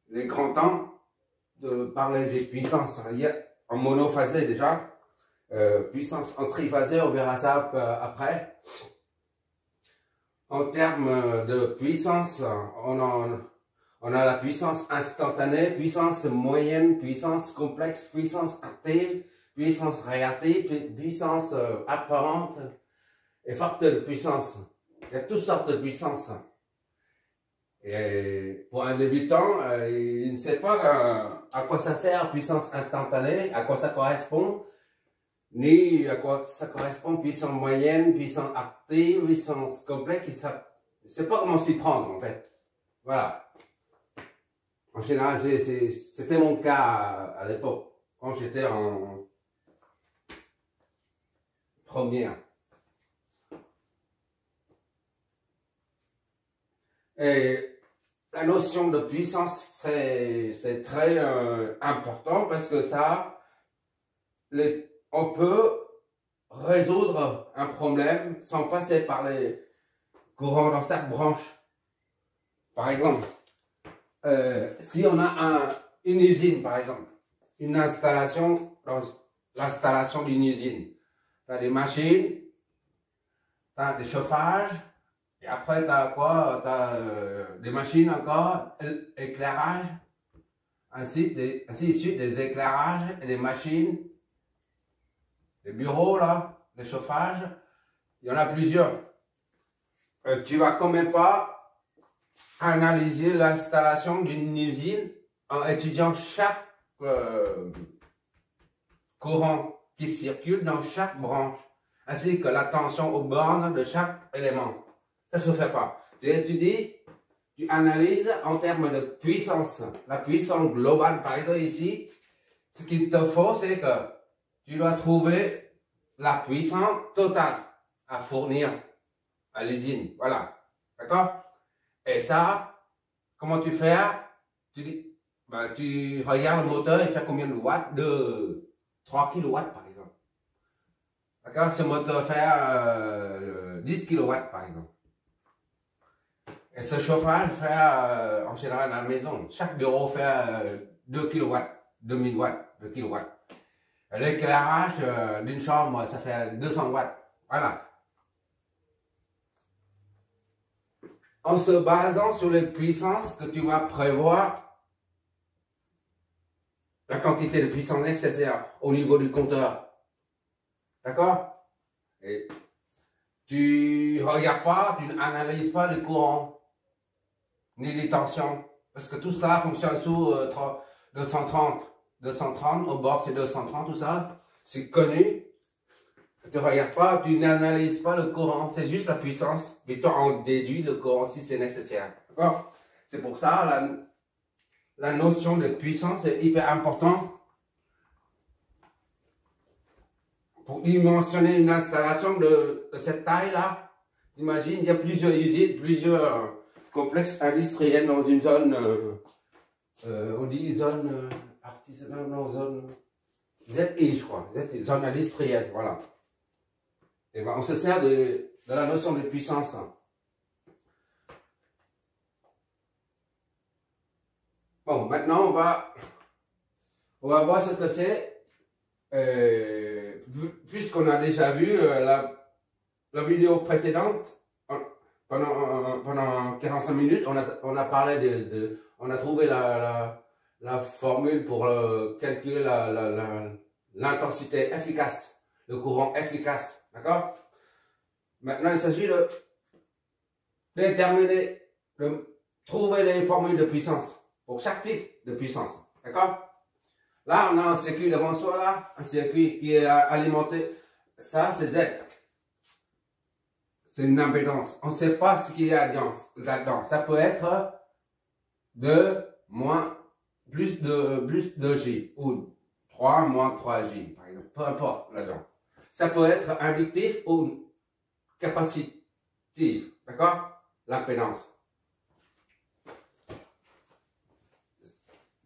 il est grand temps de parler des puissances. Il y a en monophasé déjà, puissance en triphasé, on verra ça après. En termes de puissance, on a la puissance instantanée, puissance moyenne, puissance complexe, puissance active, puissance réactive, puissance apparente et forte de puissance. Il y a toutes sortes de puissances. Et pour un débutant, il ne sait pas à quoi ça sert, puissance instantanée, à quoi ça correspond, ni à quoi ça correspond, puissance moyenne, puissance active, puissance complexe, il ne sait pas comment s'y prendre en fait. Voilà. En général, c'était mon cas à l'époque, quand j'étais en première. Et la notion de puissance, c'est très important parce que ça, on peut résoudre un problème sans passer par les courants dans chaque branche. Par exemple, si on a une usine, par exemple, une installation, dans l'installation d'une usine, tu as des machines, tu as des chauffages, et après tu as quoi? Tu as des machines encore, éclairage, ainsi de suite, des éclairages et des machines, des bureaux là, des chauffages, il y en a plusieurs. Tu vas quand même pas analyser l'installation d'une usine en étudiant chaque courant qui circule dans chaque branche, ainsi que la tension aux bornes de chaque élément. Ça se fait pas. Tu étudies, tu analyses en termes de puissance, la puissance globale. Par exemple ici, ce qu'il te faut, c'est que tu dois trouver la puissance totale à fournir à l'usine. Voilà. D'accord? Et ça, comment tu fais? Tu regardes le moteur, il fait combien de watts? De 3 kW par exemple. D'accord? Ce moteur fait 10 kW par exemple. Et ce chauffage fait en général à la maison. Chaque bureau fait 2 kW, 2000 watts, 2 kW. L'éclairage d'une chambre, ça fait 200 watts. Voilà. En se basant sur les puissances que tu vas prévoir, la quantité de puissance nécessaire au niveau du compteur. D'accord? Et tu regardes pas, tu n'analyses pas le courant, ni les tensions, parce que tout ça fonctionne sous 230. 230, au bord c'est 230, tout ça, c'est connu. Tu ne regardes pas, tu n'analyses pas le courant, c'est juste la puissance, mais toi on déduit le courant si c'est nécessaire. D'accord? C'est pour ça, la notion de puissance est hyper importante. Pour dimensionner une installation de cette taille-là, t'imagines, il y a plusieurs usines, plusieurs complexes industriels dans une zone, on dit zone artisanale, non, zone ZI, je crois, zone industrielle, voilà. Et ben, on se sert de la notion de puissance. Bon, maintenant on va voir ce que c'est. Puisqu'on a déjà vu la vidéo précédente, pendant 45 minutes, on a parlé on a trouvé la formule pour calculer l'intensité efficace, le courant efficace. D'accord? Maintenant, il s'agit de déterminer, de trouver les formules de puissance pour chaque type de puissance. D'accord? Là, on a un circuit devant soi, là, un circuit qui est alimenté. Ça, c'est Z. C'est une impédance. On ne sait pas ce qu'il y a là-dedans. Ça peut être plus de J, ou 3 moins 3J, par exemple. Peu importe là-dedans. Ça peut être inductif ou capacitif. D'accord? L'impédance.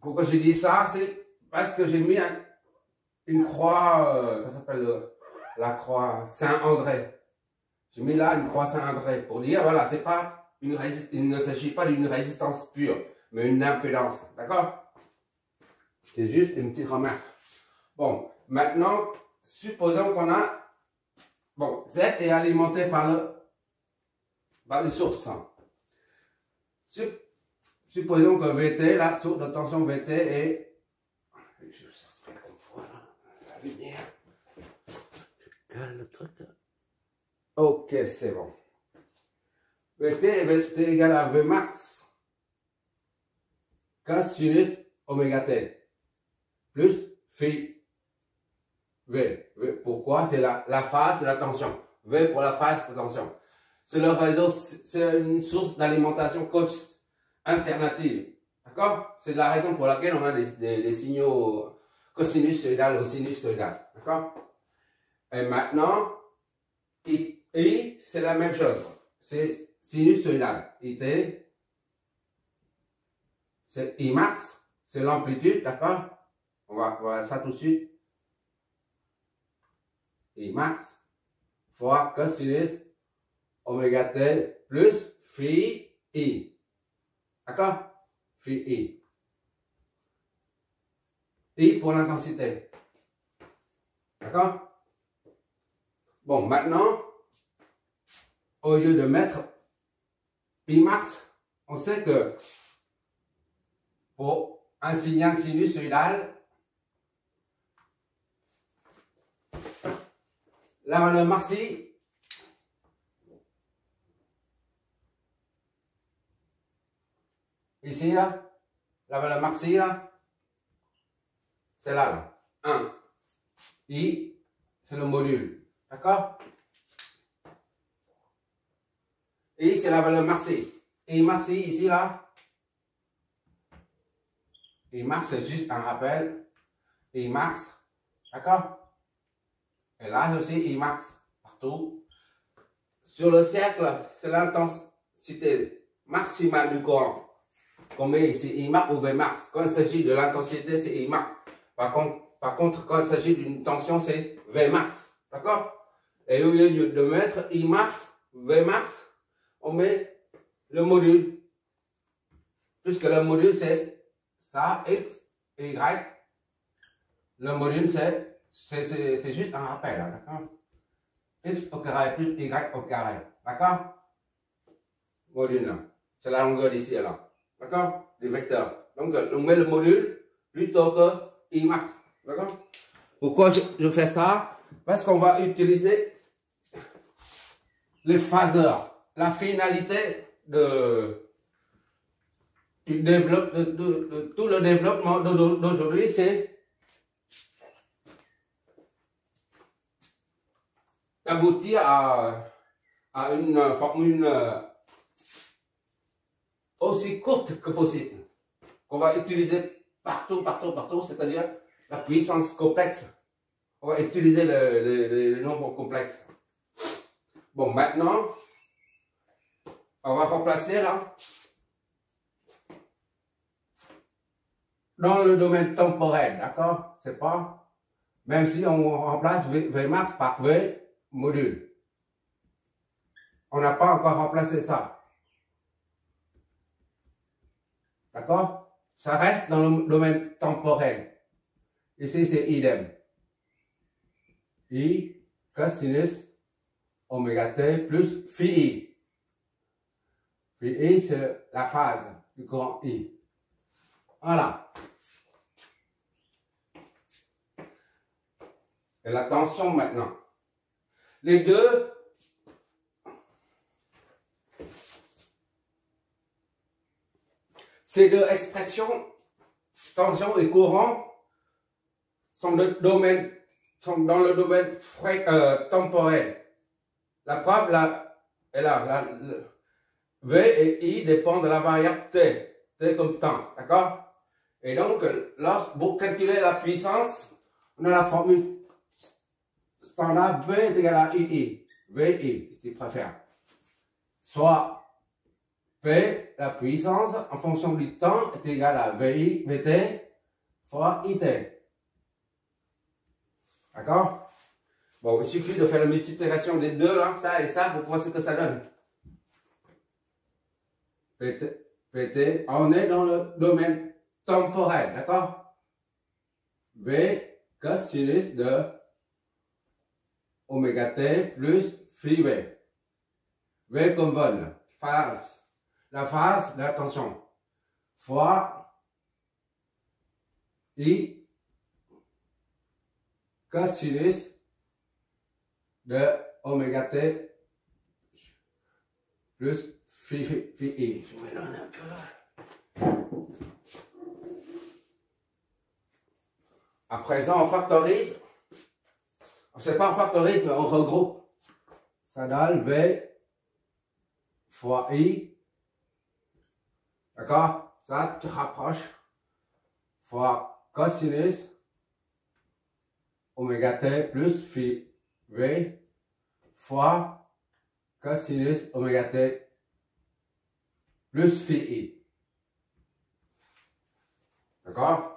Pourquoi je dis ça? C'est parce que j'ai mis une croix, ça s'appelle la croix Saint-André. J'ai mis là une croix Saint-André pour dire, voilà, c'est pas il ne s'agit pas d'une résistance pure, mais une impédance. D'accord? C'est juste une petite remarque. Bon, maintenant, supposons qu'on a... Bon, Z est alimenté par les sources. Supposons que VT, la source de tension VT est... J'espère qu'on voit la lumière. Je cale le truc. Ok, c'est bon. VT est égal à V max cos sinus oméga t plus phi V. Pourquoi? C'est la phase de la tension. V pour la phase de tension. C'est le réseau, c'est une source d'alimentation alternative. D'accord? C'est la raison pour laquelle on a des signaux cosinusoïdal ou sinusoïdal. D'accord? Et maintenant, I, c'est la même chose. C'est sinusoïdal. IT, c'est I max, c'est l'amplitude, d'accord? On va voir ça tout de suite. I max fois cosinus oméga t plus phi I. D'accord? Phi I. I pour l'intensité. D'accord? Bon, maintenant, au lieu de mettre I max, on sait que pour un signal sinusoïdal, la valeur maxi ici là, la valeur maxi là, c'est là, 1. I, c'est le module. D'accord? I, c'est la valeur maxi. I maxi ici là. I max, c'est juste un rappel. I max. D'accord? Et là aussi, I max partout. Sur le cercle, c'est l'intensité maximale du courant. Qu'on met ici, I max ou V max. Quand il s'agit de l'intensité, c'est I max. Par contre, quand il s'agit d'une tension, c'est V max. D'accord? Et au lieu de mettre I max, V max, on met le module. Puisque le module, c'est ça, X et Y. Le module, c'est juste un rappel. D'accord? X au carré plus Y au carré. D'accord? Module là. C'est la longueur d'ici là. D'accord? Du vecteur. Donc, on met le module plutôt que I max. D'accord? Pourquoi je fais ça? Parce qu'on va utiliser les phaseurs. La finalité de tout le développement d'aujourd'hui, c'est aboutir à une formule aussi courte que possible, qu'on va utiliser partout, c'est-à-dire la puissance complexe. On va utiliser le nombre complexe. Bon, maintenant, on va remplacer là, dans le domaine temporel, d'accord? C'est pas, même si on remplace V max par V module. On n'a pas encore remplacé ça. D'accord? Ça reste dans le domaine temporel. Ici, c'est idem. I cosinus oméga t plus phi I. Phi I, c'est la phase du courant I. Voilà. Et la tension maintenant. Les deux ces deux expressions, tension et courant, sont dans le domaine temporel. La preuve là est là. V et I dépendent de la variable T. T comme temps. D'accord? Et donc, pour calculer la puissance, on a la formule standard V est égal à II. VI, si tu préfères. Soit P, la puissance, en fonction du temps, est égal à VT fois IT. D'accord? Bon, il suffit de faire la multiplication des deux, là, ça et ça, pour voir ce que ça donne. PT, on est dans le domaine temporel, d'accord? V cosinus de oméga t plus phi V. V comme vol, phase. La phase, attention, fois I cosinus de oméga t plus phi I. Je mélange un peu là. À présent, on factorise. C'est pas on factorise, mais on regroupe. Ça donne V fois I. D'accord? Ça, tu rapproches. Fois cosinus oméga t plus phi V fois cosinus oméga t plus phi I. D'accord?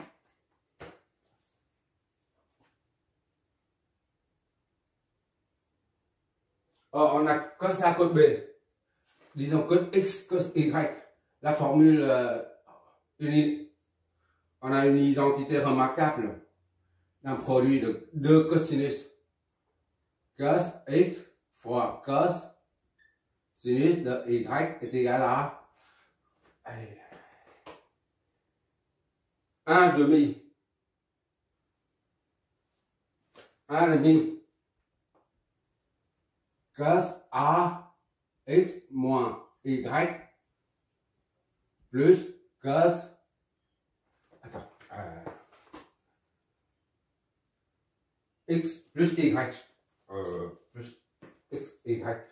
Or, on a cos A cos B. Disons cos X cos Y. La formule on a une identité remarquable d'un produit de deux cosinus. Cos X fois cos sinus de Y est égal à 1 demi. 1 demi. Cos A X moins Y plus cos. Attends. X plus Y. Plus X, Y.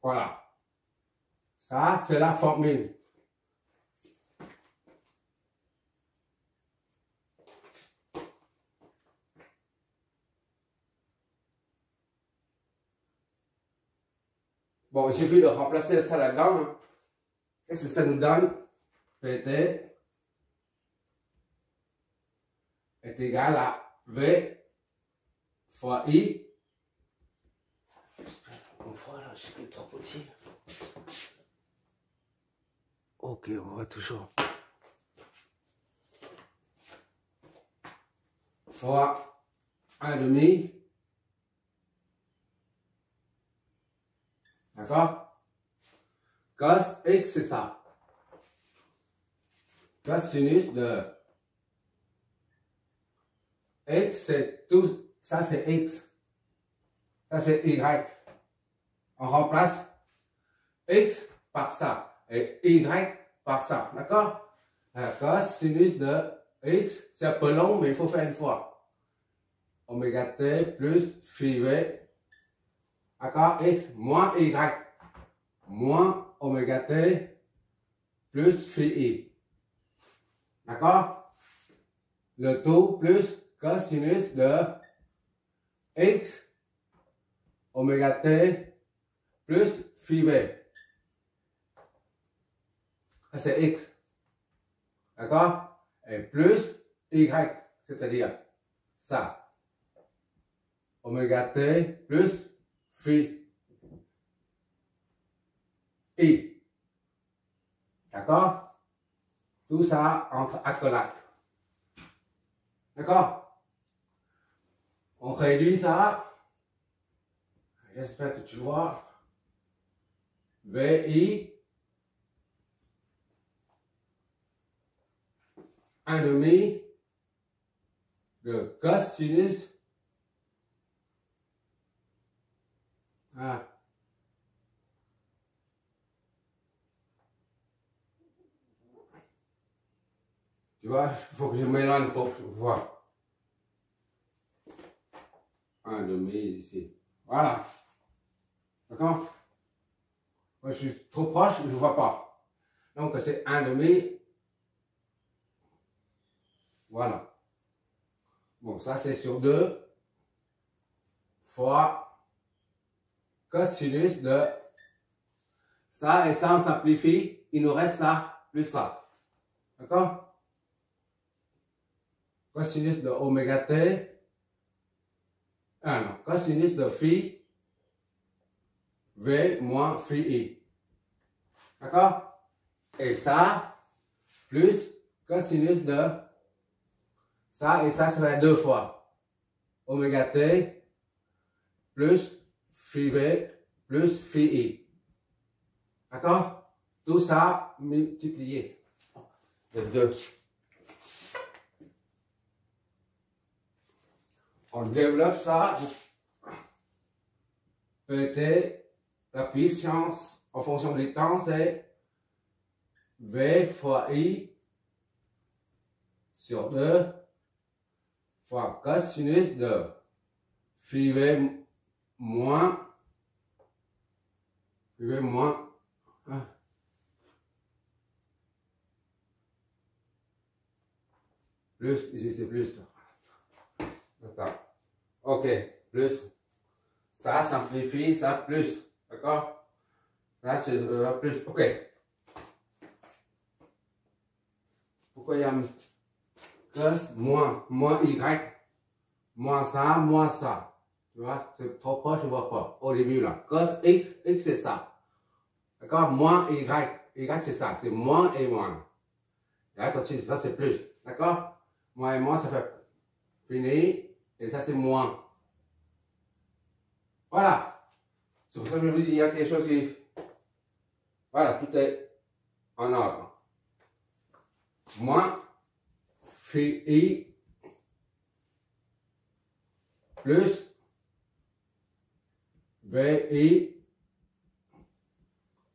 Voilà. Ça, c'est la formule. Bon, il suffit de remplacer ça là-dedans. Hein. Qu'est-ce que ça nous donne? PT est égal à V fois I. Une fois là, c'est trop petit. Ok, on voit toujours. Fois 1 demi. D'accord? Cos X, c'est ça. Cosinus de X, c'est tout. Ça, c'est X. Ça, c'est Y. On remplace X par ça et Y par ça. D'accord? Cosinus de X, c'est un peu long, mais il faut faire une fois. Oméga t plus phi V. D'accord? X moins Y moins oméga t plus phi I. D'accord? Le tout plus cosinus de X oméga t plus phi V. Ça c'est X. D'accord? Et plus Y, c'est-à-dire ça. Oméga t plus phi I. D'accord? Tout ça entre accolades. D'accord? On réduit ça. J'espère que tu vois. VI 1 demi de cosinus. Ah. Tu vois, il faut que je m'éloigne pour voir. 1 demi ici. Voilà. D'accord? Moi, je suis trop proche, je ne vois pas. Donc, c'est 1 demi. Voilà. Bon, ça, c'est sur 2 fois cosinus de ça et ça, on simplifie. Il nous reste ça plus ça. D'accord? Cosinus de oméga t. Ah non, cosinus de phi V moins phi I. D'accord? Et ça, plus cosinus de ça, et ça fait 2 fois oméga T plus phi V plus phi I. D'accord? Tout ça multiplié de 2. On développe ça. Pt, la puissance en fonction du temps, c'est V fois I sur 2 fois cosinus de phi V moins plus, ici c'est plus. Attends. Ok, plus. Ça simplifie, ça plus. D'accord? Là c'est plus. Ok. Pourquoi il y a cos moins y, moins ça. Tu vois, c'est trop proche, je ne vois pas. Au début là. Cos x c'est ça. D'accord? Moins y c'est ça. C'est moins et moins. Et là, ça c'est plus. D'accord? Moins et moins, ça fait fini. Et ça, c'est moins. Voilà. C'est pour ça que je vous dis, il y a quelque chose qui... Voilà, tout est en ordre. Moins phi I plus VI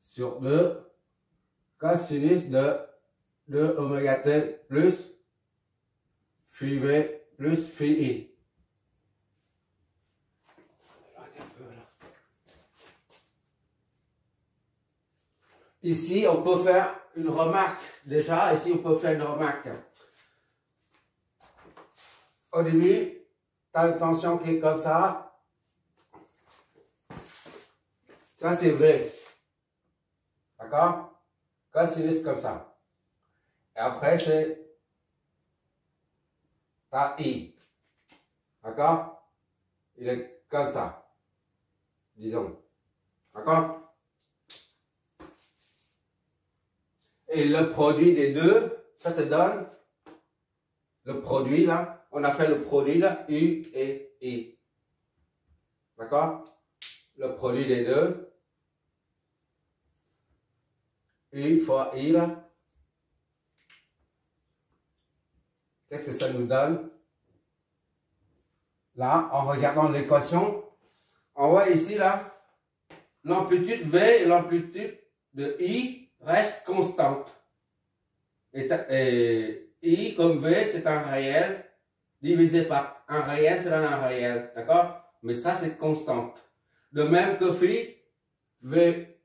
sur 2 cosinus de oméga T plus phi V plus phi I. Ici, on peut faire une remarque. Déjà, ici, on peut faire une remarque. Au début, tu as une tension qui est comme ça. Ça, c'est V. D'accord? Cosinus comme ça. Et après, c'est ta I. D'accord? Il est comme ça. Disons. D'accord? Et le produit des deux, ça te donne le produit là. On a fait le produit là, U et I. D'accord? Le produit des deux. U fois I là. Qu'est-ce que ça nous donne? Là, en regardant l'équation, on voit ici là, l'amplitude V et l'amplitude de I reste constante. Et I comme V, c'est un réel divisé par un réel, c'est un réel. D'accord? Mais ça, c'est constante. De même que phi V,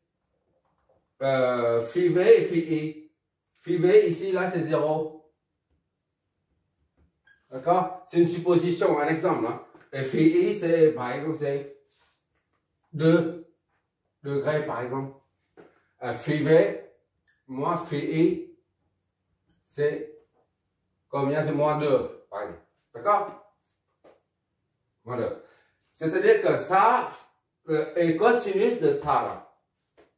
phi V et phi I. Phi V, ici, là, c'est 0. D'accord? C'est une supposition, un exemple. Hein? Et phi I, c'est, par exemple, c'est 2 degrés, par exemple. Phi V, moins phi I, c'est combien? C'est moins 2, par exemple. D'accord? Moins 2. C'est-à-dire que ça est cosinus de ça, là.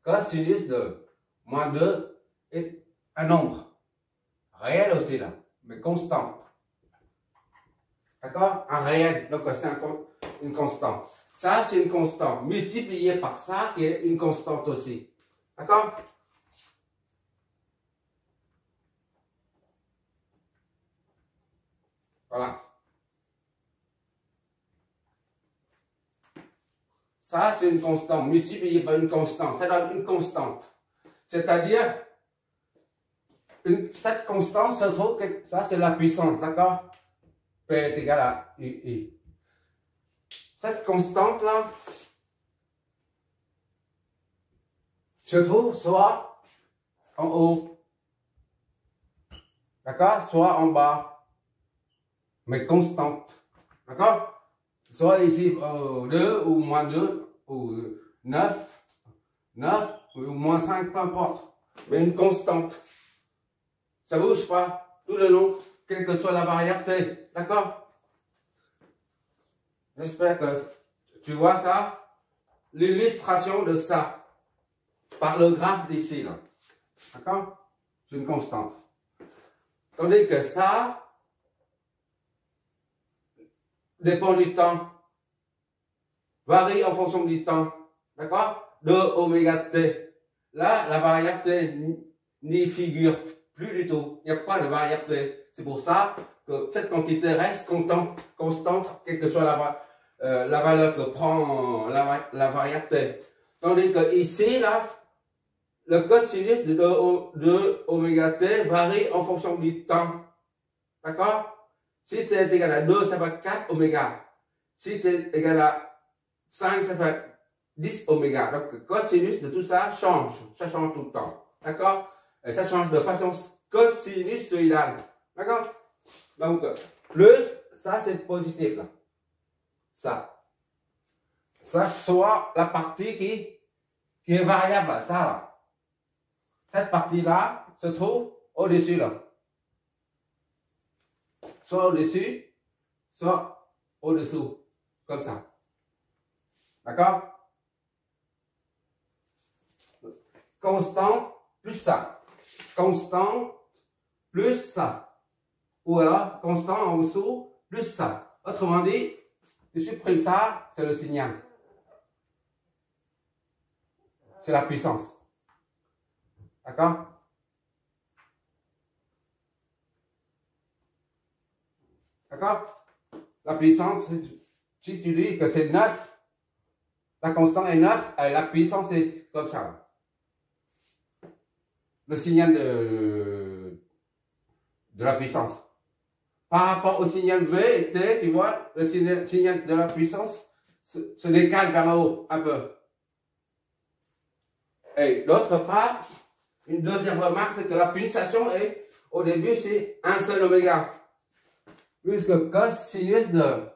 Cosinus de moins 2 est un nombre. Réel aussi, là, mais constant. D'accord? Un réel, donc c'est une constante. Ça, c'est une constante, multipliée par ça, qui est une constante aussi. D'accord? Voilà. Ça, c'est une constante, multipliée par une constante. Ça donne une constante. C'est-à-dire, cette constante se trouve que ça, c'est la puissance, d'accord? P est égal à UI. Cette constante-là se trouve soit en haut, d'accord? Soit en bas, mais constante, d'accord? Soit ici 2 ou moins 2 ou 9 ou moins 5, peu importe. Mais une constante. Ça ne bouge pas tout le long, quelle que soit la variable t. D'accord? J'espère que tu vois ça. l'illustration de ça par le graphe d'ici, là. D'accord? C'est une constante. Tandis que ça dépend du temps, varie en fonction du temps. D'accord? De oméga t. Là, la variable t n'y figure plus du tout. Il n'y a pas de variable t. C'est pour ça que cette quantité reste constante, quelle que soit la valeur que prend la variable t. Tandis que ici, là, le cosinus de oméga t varie en fonction du temps. D'accord? Si t est égal à 2, ça va être 4 oméga. Si t est égal à 5, ça va être 10 oméga. Donc, le cosinus de tout ça change. Ça change tout le temps. D'accord? Et ça change de façon cosinusoïdale. D'accord? Donc, plus, ça c'est positif là. Ça. Ça, soit la partie qui est variable là. Ça là. Cette partie-là se trouve au-dessus là. Soit au-dessus, soit au-dessous. Comme ça. D'accord? Constant plus ça. Constant plus ça. Ou alors, constant en dessous plus ça. Autrement dit, tu supprimes ça, c'est le signal. C'est la puissance. D'accord? D'accord? La puissance, si tu dis que c'est 9, la constante est 9, la puissance est comme ça. Le signal de la puissance. Par rapport au signal V et T, tu vois, le signal de la puissance se décale vers le haut, un peu. Et d'autre part, une deuxième remarque, c'est que la pulsation est, au début, c'est un seul oméga. Puisque cosinus de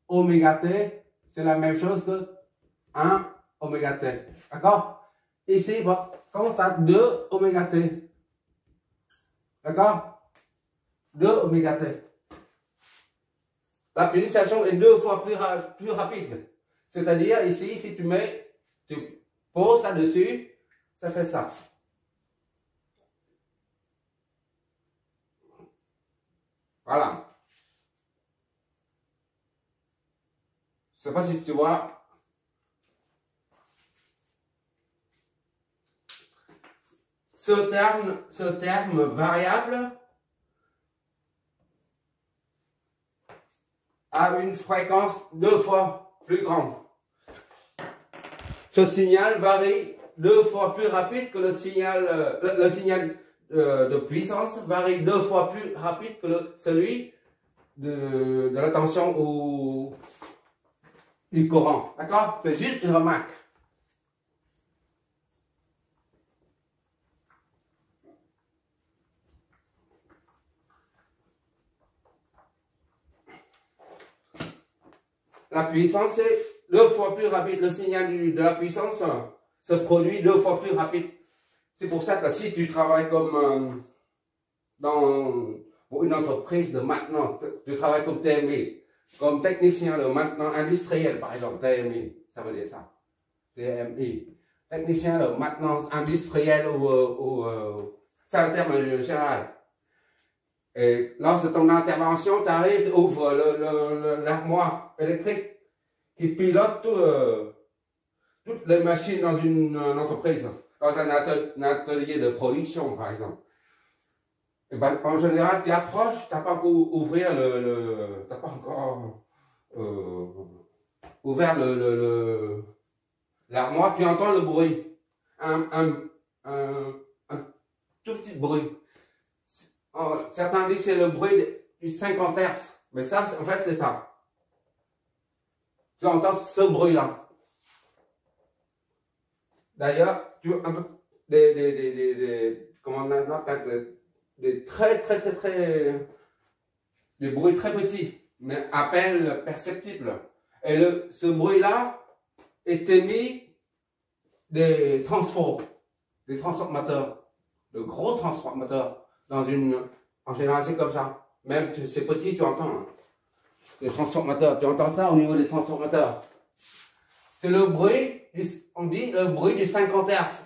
oméga t, c'est la même chose que 1 oméga t. D'accord? Ici, bon, quand tu as 2 oméga t. D'accord? 2 oméga t. La pulsation est 2 fois plus rapide. C'est-à-dire, ici, si tu poses ça dessus, ça fait ça. Voilà. Je ne sais pas si tu vois. Ce terme variable a une fréquence 2 fois plus grande. Ce signal varie 2 fois plus rapide que le signal de puissance varie 2 fois plus rapide que celui de la tension ou du courant. D'accord? C'est juste une remarque. La puissance est 2 fois plus rapide. Le signal de la puissance se produit 2 fois plus rapide. C'est pour ça que si tu travailles comme pour une entreprise de maintenance, tu travailles comme TMI, comme technicien de maintenance industrielle, par exemple, TMI, ça veut dire ça. TMI. Technicien de maintenance industrielle ou c'est un terme général. Et lors de ton intervention, tu arrives, tu ouvres l'armoire électrique qui pilote toutes les machines dans une entreprise, dans un atelier de production, par exemple. Et ben, en général, tu approches, tu n'as pas encore ouvert t'as pas encore ouvert l'armoire, tu entends le bruit, un tout petit bruit. Certains disent que c'est le bruit du 50 Hz, mais ça, en fait, c'est ça. Tu entends ce bruit-là. D'ailleurs, tu entends comment on appelle, des bruits très petits, mais à peine perceptibles. Et ce bruit-là est émis des transformateurs, de gros transformateurs. En général, c'est comme ça. Même si c'est petit, tu entends. Hein. Les transformateurs, tu entends ça au niveau des transformateurs. C'est le bruit on dit le bruit du 50 Hz.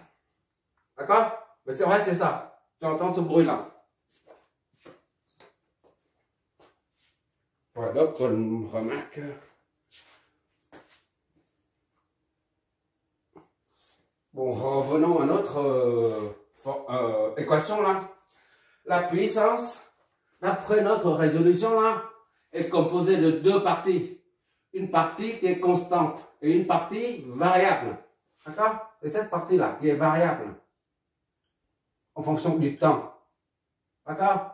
D'accord? Mais c'est vrai, c'est ça. Tu entends ce bruit-là. Voilà, comme remarque. Bon, revenons à notre équation là. La puissance, d'après notre résolution là, est composée de deux parties. Une partie qui est constante et une partie variable. D'accord? Et cette partie-là qui est variable en fonction du temps. D'accord?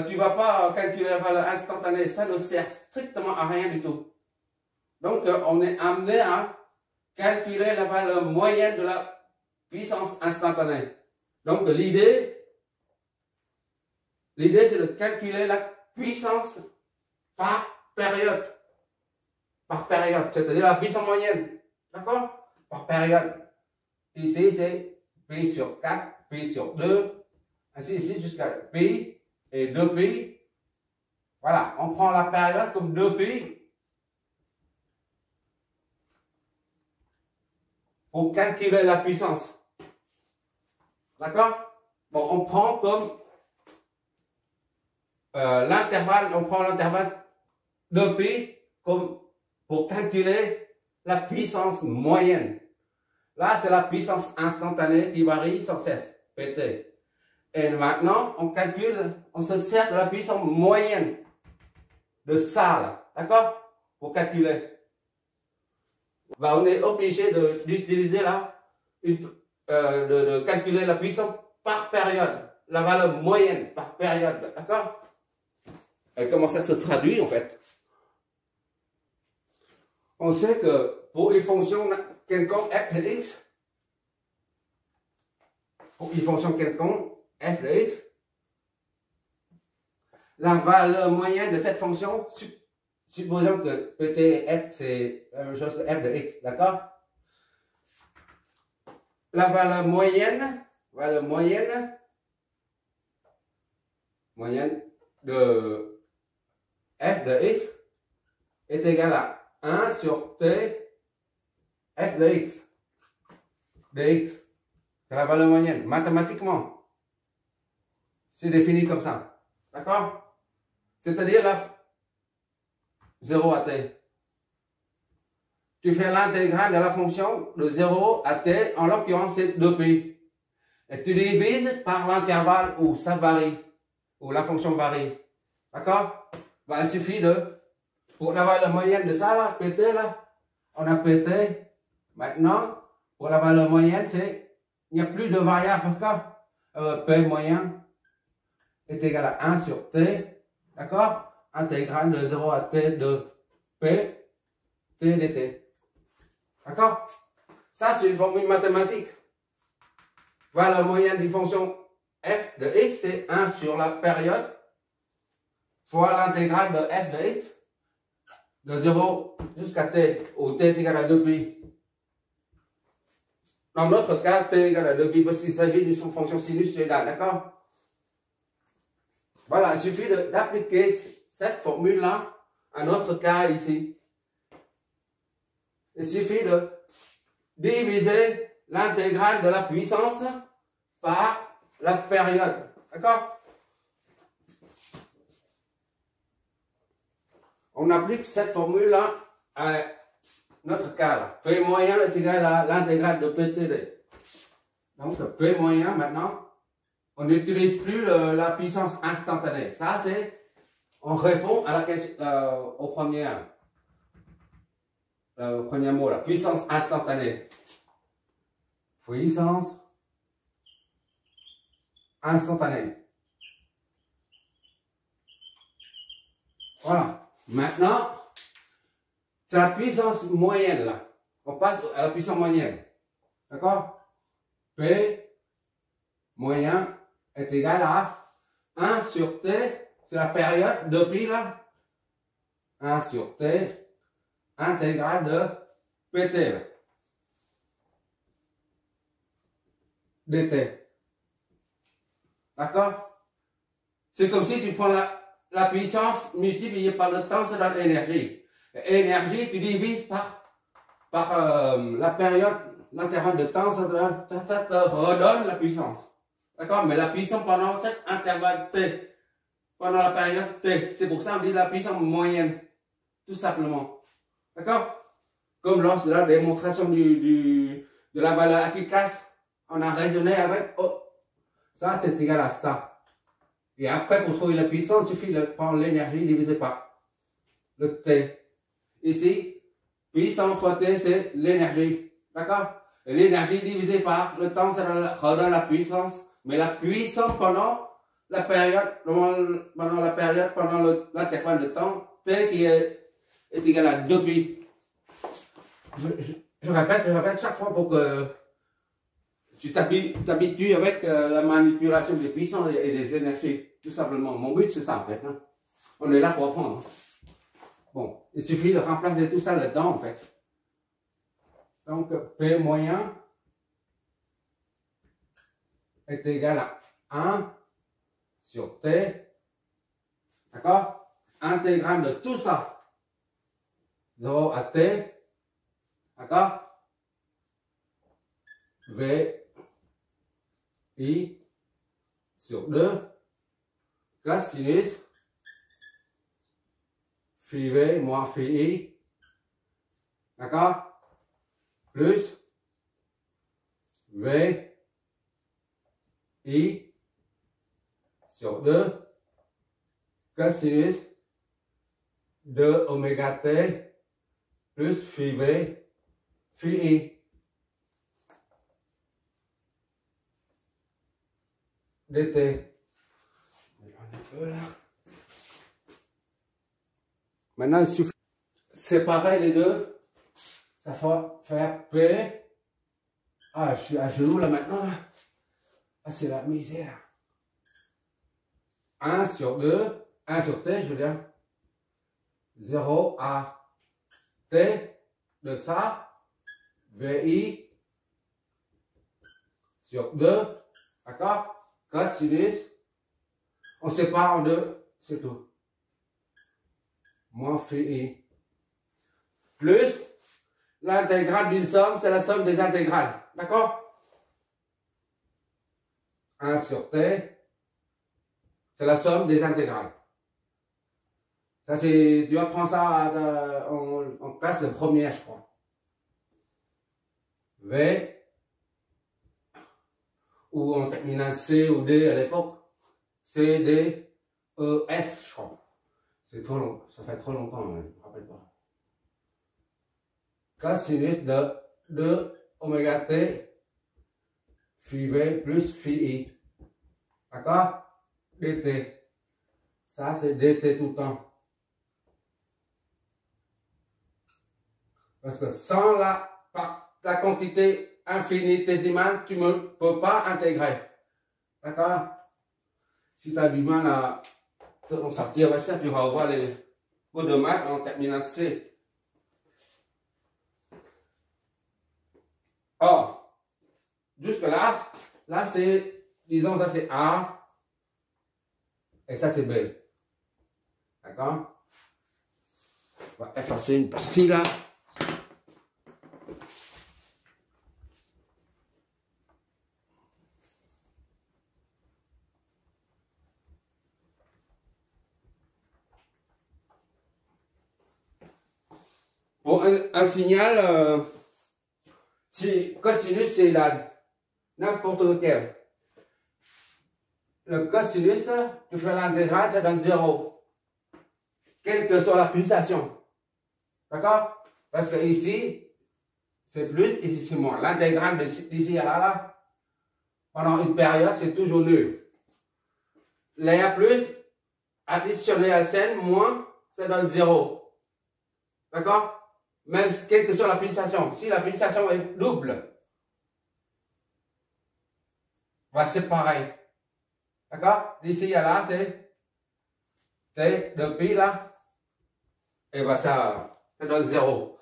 Tu ne vas pas calculer la valeur instantanée, ça ne sert strictement à rien du tout. Donc, on est amené à calculer la valeur moyenne de la puissance instantanée. Donc, l'idée, c'est de calculer la puissance par période. Par période, c'est-à-dire la puissance moyenne. D'accord? Par période. Ici, c'est pi sur 4, pi sur 2, ainsi ici jusqu'à pi et 2 pi. Voilà, on prend la période comme 2 pi pour calculer la puissance. D'accord? Bon, on prend comme l'intervalle, on prend l'intervalle 2 pi comme pour calculer la puissance moyenne. Là, c'est la puissance instantanée qui varie sans cesse, PT. Et maintenant, on calcule, on se sert de la puissance moyenne de ça, là, d'accord? Pour calculer. Bah, on est obligé d'utiliser là, de calculer la puissance par période, la valeur moyenne par période, d'accord? Et comment ça se traduit en fait? On sait que pour une fonction quelconque f de x, pour une fonction quelconque f de x, la valeur moyenne de cette fonction, supposons que pt et f c'est la même chose que f de x, d'accord? La valeur moyenne de f de x est égale à 1 sur t f de x. C'est la valeur moyenne, mathématiquement. C'est défini comme ça. D'accord? C'est-à-dire la 0 à t. Tu fais l'intégrale de la fonction de 0 à t, en l'occurrence c'est 2pi. Et tu divises par l'intervalle où ça varie, où la fonction varie. D'accord? Ben, il suffit pour la valeur moyenne de ça, là, pt, là, on a pt. Maintenant, pour la valeur moyenne, il n'y a plus de variable parce que p moyen est égal à 1 sur t, d'accord? Intégrale de 0 à t de p, t dt. D'accord? Ça, c'est une formule mathématique. Valeur moyenne d'une fonction f de x, c'est 1 sur la période fois l'intégrale de f de x de 0 jusqu'à t, où t est égal à 2pi. Dans notre cas, t est égal à 2pi parce qu'il s'agit d'une fonction sinusoïdale, d'accord? Voilà, il suffit d'appliquer cette formule-là à notre cas ici. Il suffit de diviser l'intégrale de la puissance par la période. D'accord? On applique cette formule-là à notre cas. Là. P moyen est égal à l'intégrale de PTD. Donc, P moyen, maintenant, on n'utilise plus la puissance instantanée. Ça, c'est, on répond à la question, au premier mot, la puissance instantanée. Puissance instantanée. Voilà. Maintenant, c'est la puissance moyenne, là. On passe à la puissance moyenne. D'accord? P moyen est égal à 1 sur t, c'est la période de pi, là. 1 sur t, intégrale de pt, là. dt. D'accord? C'est comme si tu prends la puissance multipliée par le temps, c'est l'énergie. Énergie, tu divises par la période, l'intervalle de temps, ça te redonne la puissance. D'accord? Mais la puissance pendant cet intervalle T, pendant la période T, c'est pour ça qu'on dit la puissance moyenne. Tout simplement. D'accord? Comme lors de la démonstration de la valeur efficace, on a raisonné avec oh, ça c'est égal à ça. Et après, pour trouver la puissance, il suffit de prendre l'énergie divisé par le T. Ici, puissance fois T, c'est l'énergie. D'accord? Et l'énergie divisée par le temps, ça redonne la puissance. Mais la puissance pendant la période, pendant l'intervalle de temps, T qui est égal à 2pi. Je répète chaque fois pour que tu t'habitues avec la manipulation des puissances et des énergies. Tout simplement. Mon but, c'est ça, en fait. Hein. On est là pour apprendre. Bon, il suffit de remplacer tout ça là-dedans, en fait. Donc, P moyen est égal à 1 sur T. D'accord? Intégrale de tout ça. 0 à T. D'accord? V I sur 2 cosinus phi V moins phi I. D'accord? Plus V I sur 2 cosinus de oméga T plus phi V phi I. dt. Maintenant, il suffit de séparer les deux. Ça va faire P. Ah, je suis à genoux là maintenant. Ah, c'est la misère. 1 sur 2, 1 sur T, je veux dire. 0 à T de ça. VI sur 2. D'accord? Cosinus, on sépare en deux, c'est tout. Moins phi I. Plus l'intégrale d'une somme, c'est la somme des intégrales. D'accord? 1 sur T, c'est la somme des intégrales. Ça, c'est, tu apprends ça en classe de première, je crois. V. Ou en terminale C ou D à l'époque. C, D, E, S, je crois. C'est trop long. Ça fait trop longtemps, je ne me rappelle pas. Cosinus de 2 oméga T phi V plus phi I. D'accord? dt. Ça, c'est dt tout le temps. Parce que sans la quantité infinitésimale, tu ne peux pas intégrer. D'accord? Si tu as du mal à t'en sortir avec ça, tu vas voir les cours de maths en terminale C. Or, jusque là c'est, disons, ça c'est A, et ça c'est B. D'accord? On va effacer une partie là. Pour un signal, si cosinus c'est n'importe lequel. Le cosinus, tu fais l'intégrale, ça donne 0. Quelle que soit la pulsation. D'accord? Parce que ici, c'est plus, ici c'est moins. L'intégrale d'ici à là, pendant une période, c'est toujours nul. Là, plus, additionné à N, moins, ça donne 0. D'accord? Même quelle que soit la pulsation. Si la pulsation est double, c'est pareil. D'accord? D'ici à là, c'est T depuis là. Et ça donne 0.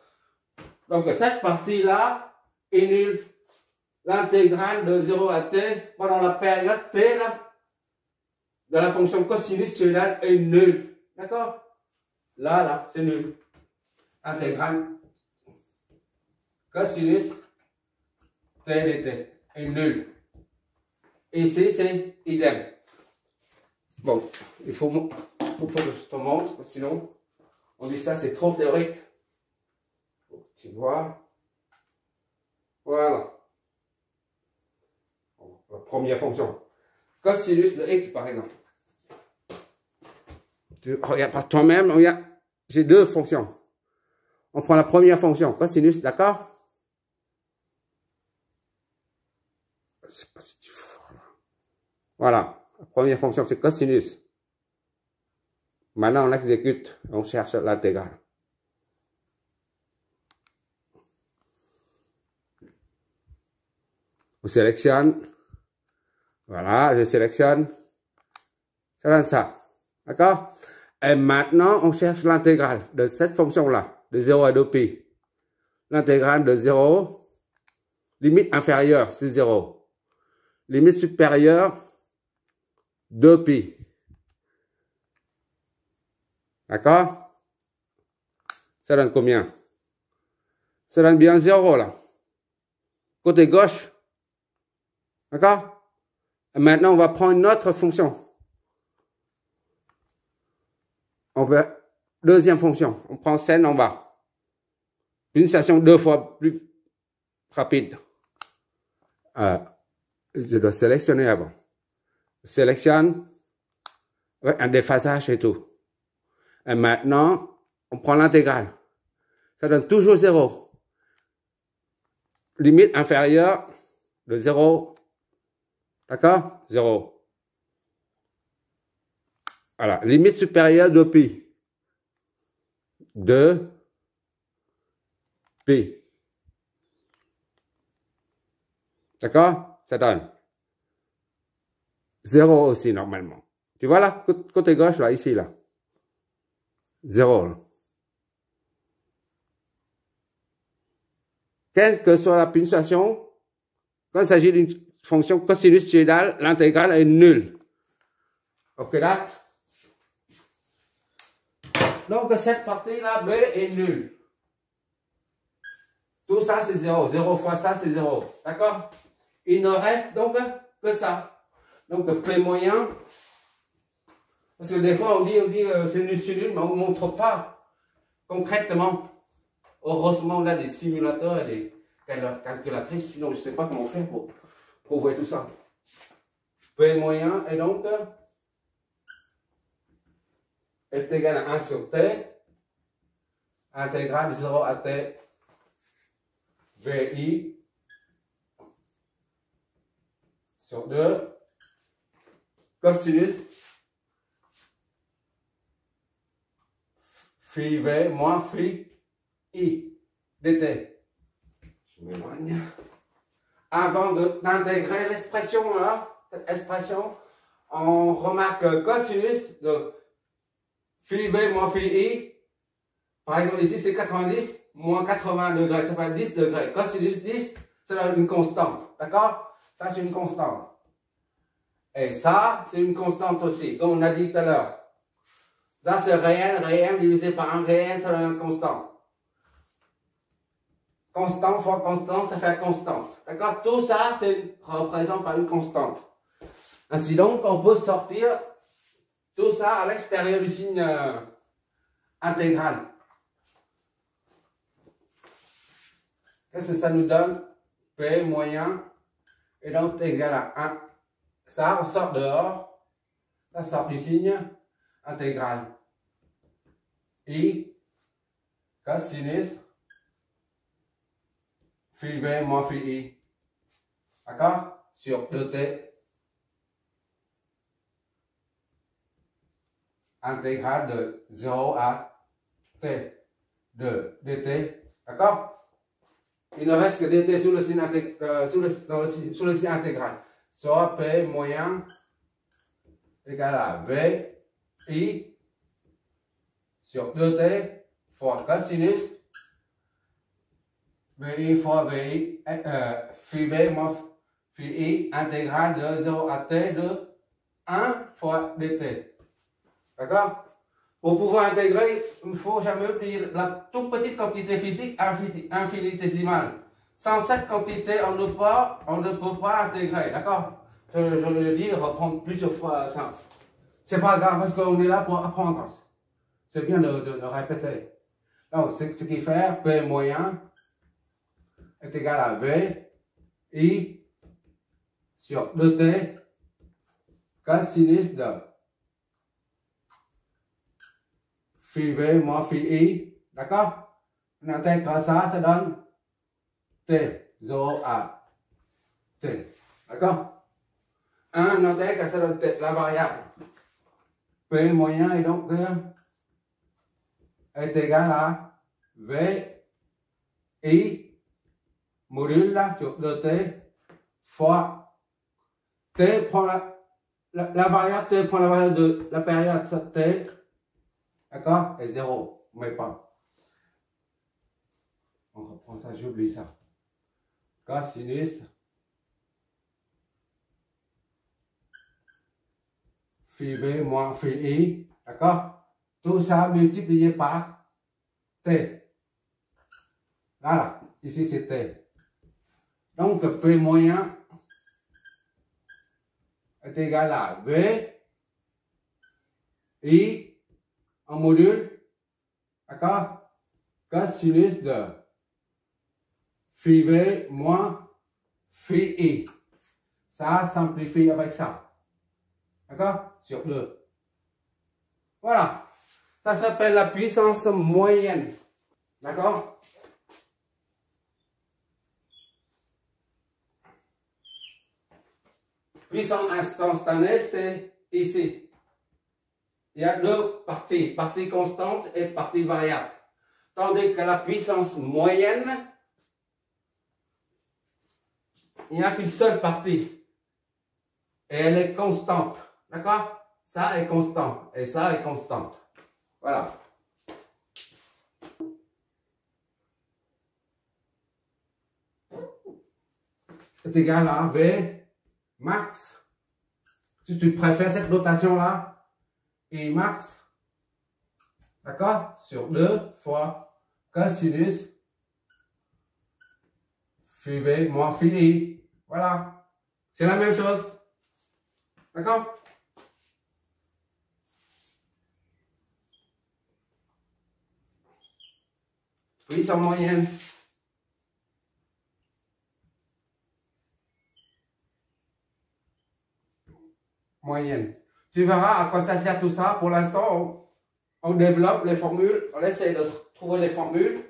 Donc cette partie-là est nulle. L'intégrale de 0 à T pendant la période T là, de la fonction cosinus, celui-là est nul. D'accord? Là, c'est nul. intégrale cosinus t dt est nul. Ici, c'est idem. Bon, il faut que je te montre, sinon, on dit ça, c'est trop théorique. Tu vois. Voilà. La première fonction. Cosinus de x, par exemple. Tu regardes par toi-même, regarde. J'ai deux fonctions. On prend la première fonction, cosinus, d'accord? Je ne sais pas si tu vois. Voilà. La première fonction, c'est cosinus. Maintenant, on exécute. On cherche l'intégrale. On sélectionne. Voilà, je sélectionne. Ça donne ça. D'accord? Et maintenant, on cherche l'intégrale de cette fonction-là, de 0 à 2pi. L'intégrale de 0, limite inférieure, c'est 0. Limite supérieure, 2pi. D'accord? Ça donne combien? Ça donne bien 0 là. Côté gauche. D'accord? Et maintenant, on va prendre une autre fonction. On va, deuxième fonction. On prend scène en bas. Une station deux fois plus rapide. Je dois sélectionner avant. Je sélectionne avec un déphasage et tout. Et maintenant, on prend l'intégrale. Ça donne toujours 0. Limite inférieure de 0. D'accord? 0. Voilà. Limite supérieure de pi. 2 pi. D'accord? Ça donne 0 aussi normalement. Tu vois là, côté gauche, là, ici, là. 0. Là. Quelle que soit la pulsation, quand il s'agit d'une fonction cosinussoïdale, l'intégrale est nulle. Ok là? Donc cette partie-là, B est nulle. Tout ça, c'est 0. 0 fois ça, c'est 0. D'accord? Il ne reste donc que ça. Donc P moyen. Parce que des fois, on dit c'est nul, mais on ne montre pas concrètement. Heureusement, on a des simulateurs et des calculatrices. Sinon, je ne sais pas comment faire pour prouver tout ça. P moyen est donc est égal à 1 sur t, intégrale de 0 à t, VI sur 2, cosinus phi V moins phi I dt. Je m'éloigne. Avant d'intégrer l'expression là, cette expression, on remarque cosinus de phi V moins phi I. Par exemple, ici, c'est 90 moins 80 degrés. Ça fait 10 degrés. Cosinus 10, c'est une constante. D'accord? Ça, c'est une constante. Et ça, c'est une constante aussi, comme on a dit tout à l'heure. Ça, c'est réel divisé par un réel, ça donne une constante. Constant fois constante, ça fait constante. D'accord? Tout ça, c'est représenté par une constante. Ainsi donc, on peut sortir tout ça à l'extérieur du signe intégral. Qu'est-ce que ça nous donne? P moyen est donc égal à 1. Ça, on sort dehors. Ça sort du signe intégral. I cosinus phi V moins phi I. D'accord? Sur 2t. Intégrale de 0 à t de dt. D'accord? Il ne reste que dt sous le signe intégral. Soit P moyen égal à V I sur 2t fois cosinus VI fois VI phi V moins phi I intégrale de 0 à t de 1 fois dt. D'accord? Pour pouvoir intégrer, il ne faut jamais oublier la toute petite quantité physique infinitésimale. Sans cette quantité, on ne peut pas intégrer, d'accord? Je le dis, reprendre plusieurs fois ça. C'est pas grave parce qu'on est là pour apprendre. C'est bien de répéter. Donc, ce qui fait P moyen est égal à V I sur 2T cosinus de phi V moins phi I. D'accord? On intègre ça, ça donne T, 0 à T. D'accord? 1, on intègre, ça donne T, la variable. P moyen est donc est égal à V I module là, sur 2T fois T prend la variable T prend la valeur de la période sur T, d'accord, et 0, mais pas. On reprend ça, j'oublie ça. Cosinus phi V moins phi I, d'accord? Tout ça multiplié par T. Voilà, ici c'est T. Donc P moyen est égal à V I en module, d'accord, cosinus de phi V moins phi I. Ça simplifie avec ça, d'accord, sur le. Voilà, ça s'appelle la puissance moyenne, d'accord. Puissance instantanée, c'est ici. Il y a deux parties, partie constante et partie variable. Tandis que la puissance moyenne, il n'y a qu'une seule partie. Et elle est constante. D'accord? Ça est constant. Et ça est constante. Voilà. C'est égal à V max. Si tu préfères cette notation-là, I max, d'accord, sur 2 fois cosinus phi V moins phi I. Voilà. C'est la même chose. D'accord? Puissance moyenne. Moyenne. Tu verras à quoi ça sert tout ça. Pour l'instant, on développe les formules, on essaie de trouver les formules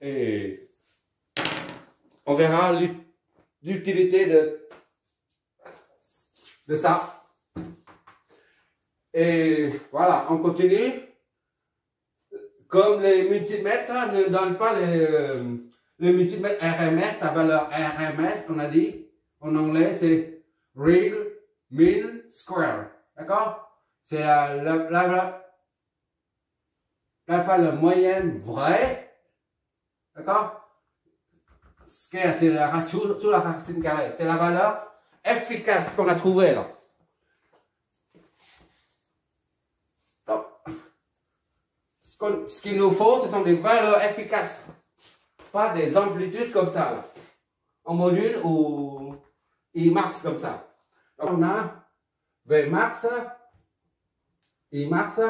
et on verra l'utilité de ça. Et voilà, on continue. Comme les multimètres ne donnent pas le multimètre RMS, sa valeur RMS, on a dit, en anglais, c'est Real Mean Square. D'accord? C'est la valeur moyenne vraie. D'accord? Square, c'est la ratio sous la racine carrée. C'est la valeur efficace qu'on a trouvée là. Donc, ce qu'il nous faut, ce sont des valeurs efficaces. Pas des amplitudes comme ça. Là. En module ou I max comme ça. Donc, on a V max, I max,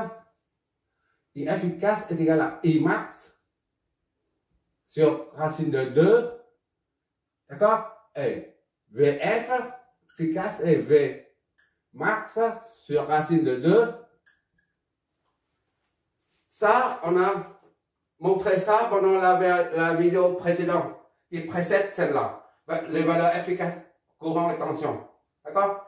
I efficace est égal à I max sur racine de 2. D'accord? Et VF efficace est V max sur racine de 2. Ça, on a montré ça pendant la vidéo précédente, qui précède celle-là. Les valeurs efficaces, courant et tension. D'accord?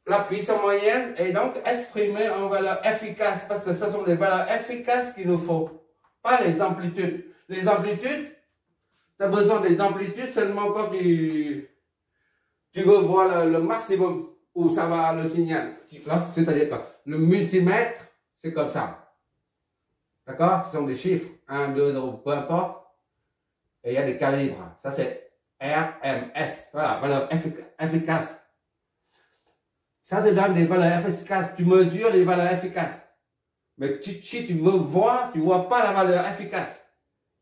La puissance moyenne est donc exprimée en valeurs efficaces, parce que ce sont les valeurs efficaces qu'il nous faut, pas les amplitudes. Les amplitudes, tu as besoin des amplitudes seulement quand tu veux voir le maximum où ça va le signal. C'est-à-dire que le multimètre, c'est comme ça. D'accord? Ce sont des chiffres, 1, 2, 0, peu importe. Et il y a des calibres. Ça, c'est RMS. Voilà, valeur efficace. Ça te donne des valeurs efficaces. Tu mesures les valeurs efficaces. Mais si tu veux voir, tu ne vois pas la valeur efficace.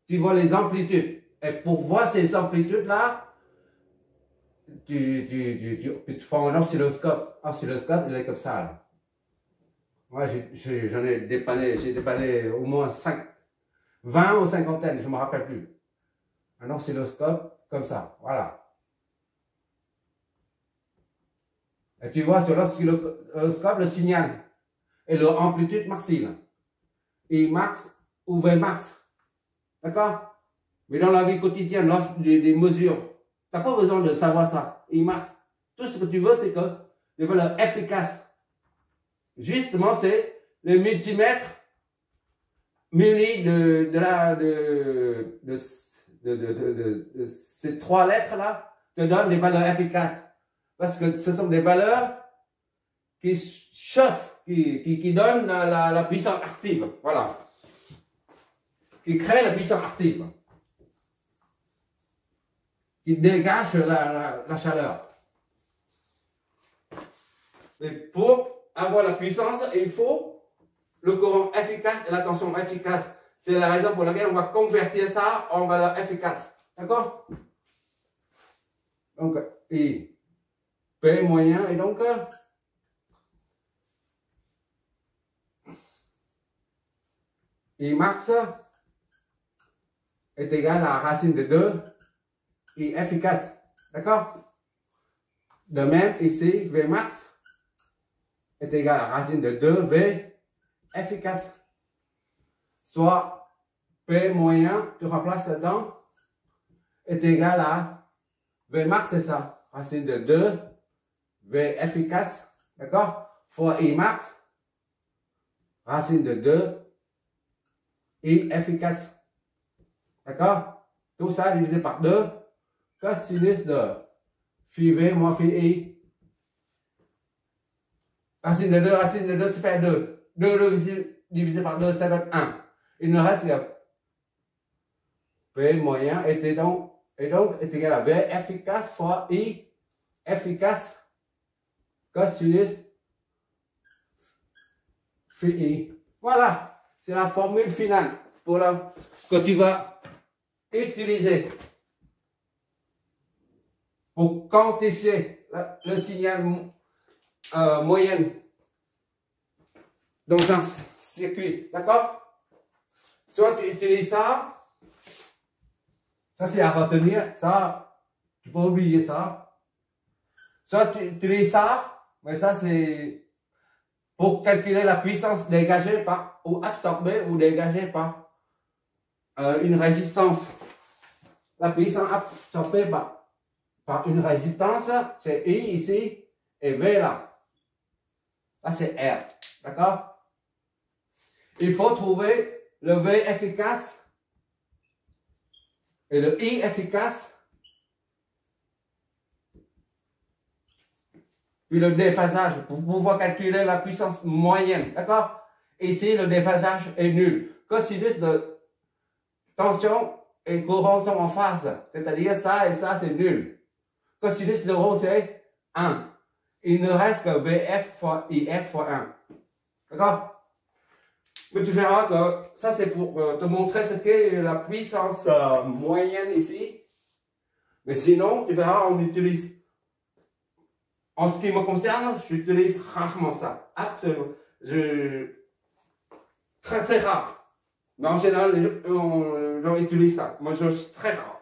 Tu vois les amplitudes. Et pour voir ces amplitudes-là, tu prends un oscilloscope. Oscilloscope, il est comme ça. Là. Moi, j'en ai dépanné, j'ai dépanné au moins 20 ou 50, je ne me rappelle plus. Un oscilloscope comme ça, voilà. Et tu vois sur l'oscilloscope le signal et leur amplitude maximale. I max ou V max. D'accord? Mais dans la vie quotidienne, lorsque des mesures, tu n'as pas besoin de savoir ça. I max. Tout ce que tu veux, c'est que des valeurs efficaces. Justement, c'est le multimètre muni de ces trois lettres-là te donnent des valeurs efficaces. Parce que ce sont des valeurs qui chauffent, qui donnent la puissance active. Voilà. Qui créent la puissance active. Qui dégagent la chaleur. Et pour avoir la puissance, il faut le courant efficace et la tension efficace. C'est la raison pour laquelle on va convertir ça en valeur efficace. D'accord? Donc, I, P moyen, et donc, I max est égal à la racine de 2, I efficace. D'accord? De même, ici, V max est égal à la racine de 2V efficace. Soit P moyen, tu remplaces là-dedans, est égal à V max, c'est ça. Racine de 2, V efficace, d'accord? Fois I max, racine de 2, I efficace. D'accord? Tout ça divisé par 2, cosinus de phi V moins phi I. Racine de 2, ça fait 2. 2 divisé par 2, ça donne 1. Il ne reste que P moyen est égal à V efficace fois I efficace cosinus phi I. Voilà, c'est la formule finale pour que tu vas utiliser pour quantifier le signal moyenne dans un circuit. D'accord? Soit tu utilises ça c'est à retenir, ça, tu peux oublier ça. Soit tu utilises ça, mais ça c'est pour calculer la puissance dégagée par, ou absorbée ou dégagée par une résistance. La puissance absorbée par une résistance, c'est I ici et V là. Là c'est R. D'accord? Il faut trouver le V efficace et le I efficace, puis le déphasage pour pouvoir calculer la puissance moyenne. D'accord? Ici, le déphasage est nul. Cosinus de tension et courant sont en phase, c'est-à-dire ça et ça, c'est nul. Cosinus de rho, c'est 1. Il ne reste que VF fois IF fois 1. D'accord? Mais tu verras que ça, c'est pour te montrer ce qu'est la puissance moyenne ici. Mais sinon, tu verras, on utilise. En ce qui me concerne, j'utilise rarement ça. Absolument. Très, très rare. Mais en général, les gens utilisent ça. Moi, je suis très rare.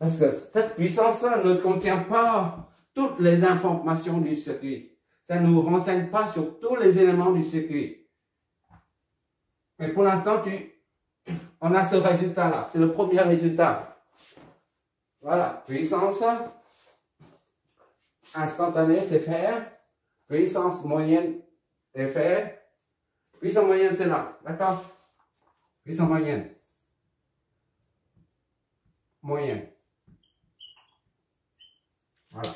Parce que cette puissance ne contient pas toutes les informations du circuit. Ça ne nous renseigne pas sur tous les éléments du circuit. Mais pour l'instant, on a ce résultat-là. C'est le premier résultat. Voilà. Puissance instantanée, c'est faire. Puissance moyenne, c'est faire. Puissance moyenne, c'est là. D'accord? Puissance moyenne. Moyenne. Voilà.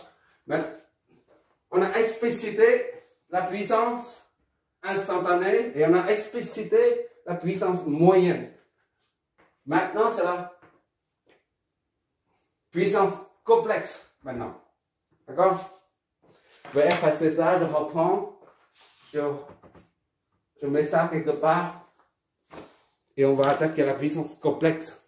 Maintenant, on a explicité la puissance instantanée et on a explicité la puissance moyenne. Maintenant, c'est la puissance complexe. Maintenant. D'accord? Je vais effacer ça, je reprends. Je mets ça quelque part. Et on va attaquer la puissance complexe.